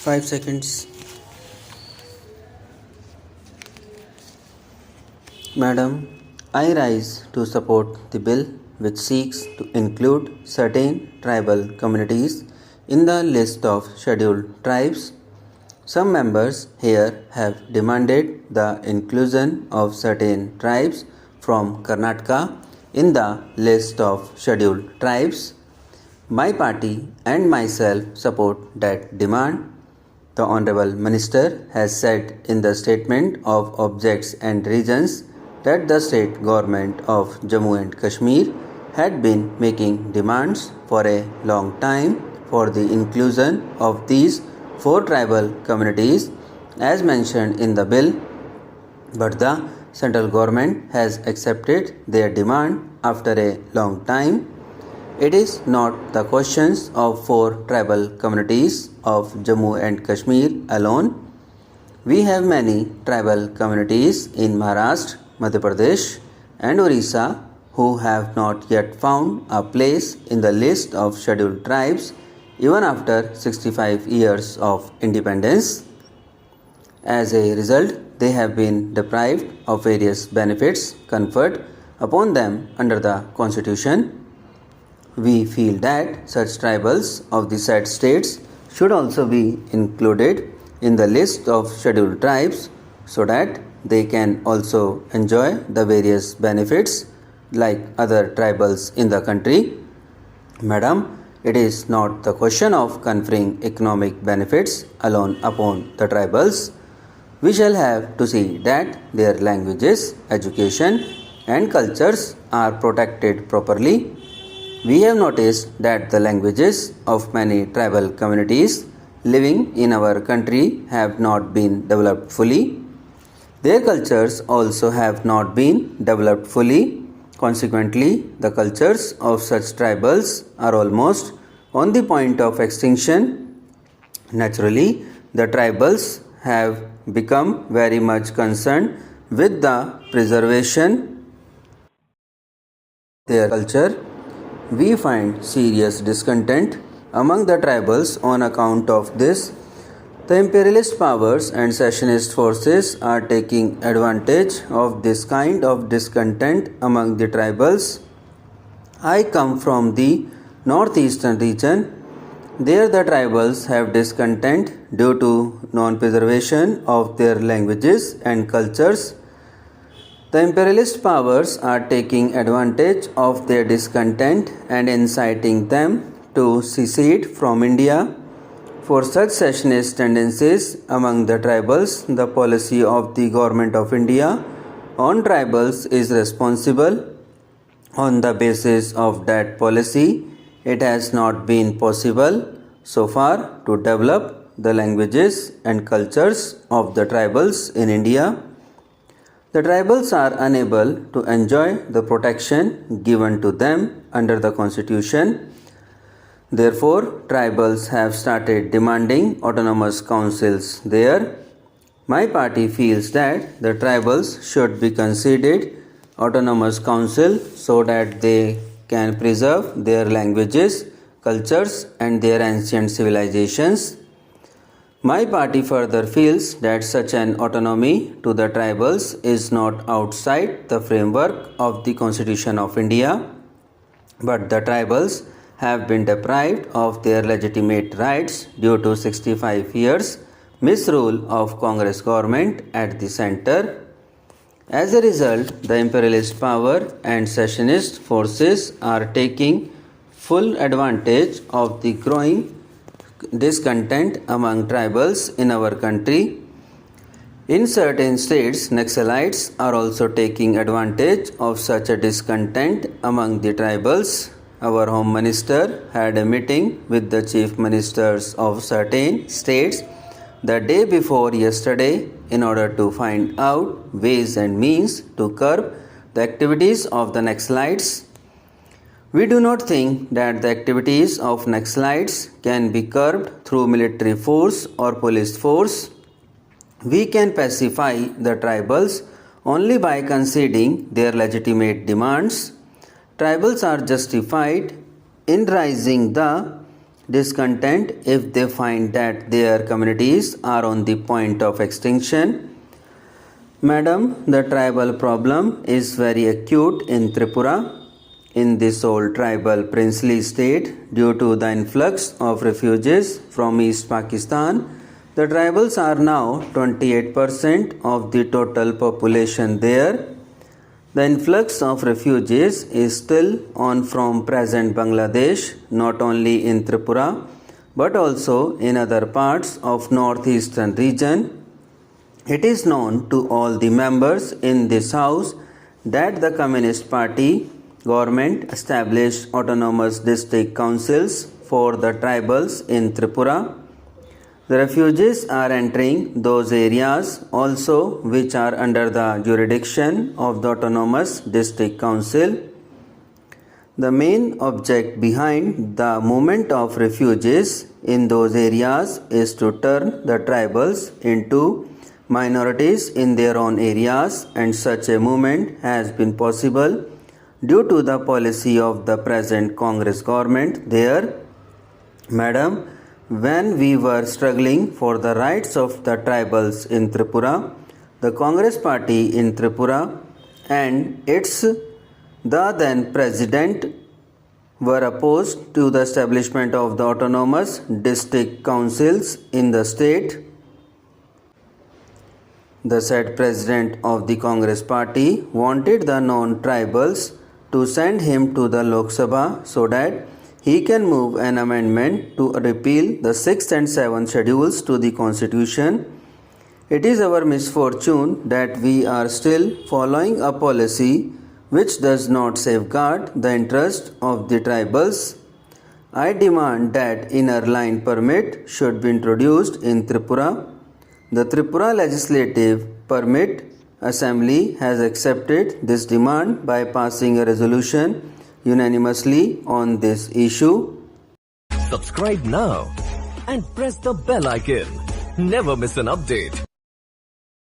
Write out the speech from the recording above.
5 seconds. Madam, I rise to support the bill which seeks to include certain tribal communities in the list of scheduled tribes. Some members here have demanded the inclusion of certain tribes from Karnataka in the list of scheduled tribes. My party and myself support that demand. The Honorable Minister has said in the Statement of Objects and Reasons that the state government of Jammu and Kashmir had been making demands for a long time for the inclusion of these 4 tribal communities as mentioned in the bill, but the central government has accepted their demand after a long time. It is not the questions of 4 tribal communities of Jammu and Kashmir alone. We have many tribal communities in Maharashtra, Madhya Pradesh and Orissa who have not yet found a place in the list of scheduled tribes even after 65 years of independence. As a result, they have been deprived of various benefits conferred upon them under the Constitution. We feel that such tribals of the said states should also be included in the list of scheduled tribes so that they can also enjoy the various benefits like other tribals in the country. Madam, it is not the question of conferring economic benefits alone upon the tribals. We shall have to see that their languages, education and cultures are protected properly. We have noticed that the languages of many tribal communities living in our country have not been developed fully. Their cultures also have not been developed fully. Consequently, the cultures of such tribals are almost on the point of extinction. Naturally, the tribals have become very much concerned with the preservation of their culture. We find serious discontent among the tribals on account of this. The imperialist powers and secessionist forces are taking advantage of this kind of discontent among the tribals. I come from the northeastern region. There the tribals have discontent due to non-preservation of their languages and cultures. The imperialist powers are taking advantage of their discontent and inciting them to secede from India. For such secessionist tendencies among the tribals, the policy of the Government of India on tribals is responsible. On the basis of that policy, it has not been possible so far to develop the languages and cultures of the tribals in India. The tribals are unable to enjoy the protection given to them under the Constitution. Therefore, tribals have started demanding autonomous councils there. My party feels that the tribals should be conceded autonomous council so that they can preserve their languages, cultures and their ancient civilizations. My party further feels that such an autonomy to the tribals is not outside the framework of the Constitution of India, but the tribals have been deprived of their legitimate rights due to 65 years misrule of Congress government at the center. As a result, the imperialist power and secessionist forces are taking full advantage of the growing discontent among tribals in our country. In certain states, Naxalites are also taking advantage of such a discontent among the tribals. Our Home Minister had a meeting with the Chief Ministers of certain states the day before yesterday in order to find out ways and means to curb the activities of the Naxalites. We do not think that the activities of Naxalites can be curbed through military force or police force. We can pacify the tribals only by conceding their legitimate demands. Tribals are justified in raising the discontent if they find that their communities are on the point of extinction. Madam, the tribal problem is very acute in Tripura, in this old tribal princely state, due to the influx of refugees from East Pakistan. The tribals are now 28% of the total population there. The influx of refugees is still on from present Bangladesh, not only in Tripura, but also in other parts of northeastern region. It is known to all the members in this house that the Communist Party government established autonomous district councils for the tribals in Tripura. The refugees are entering those areas also which are under the jurisdiction of the autonomous district council. The main object behind the movement of refugees in those areas is to turn the tribals into minorities in their own areas, and such a movement has been possible due to the policy of the present Congress government there. Madam, when we were struggling for the rights of the tribals in Tripura, the Congress party in Tripura and its the then president were opposed to the establishment of the autonomous district councils in the state. The said president of the Congress party wanted the non-tribals to send him to the Lok Sabha so that he can move an amendment to repeal the 6th and 7th schedules to the constitution. It is our misfortune that we are still following a policy which does not safeguard the interest of the tribals. I demand that inner line permit should be introduced in Tripura. The Tripura Legislative Permit Assembly has accepted this demand by passing a resolution unanimously on this issue. Subscribe now and press the bell icon. Never miss an update.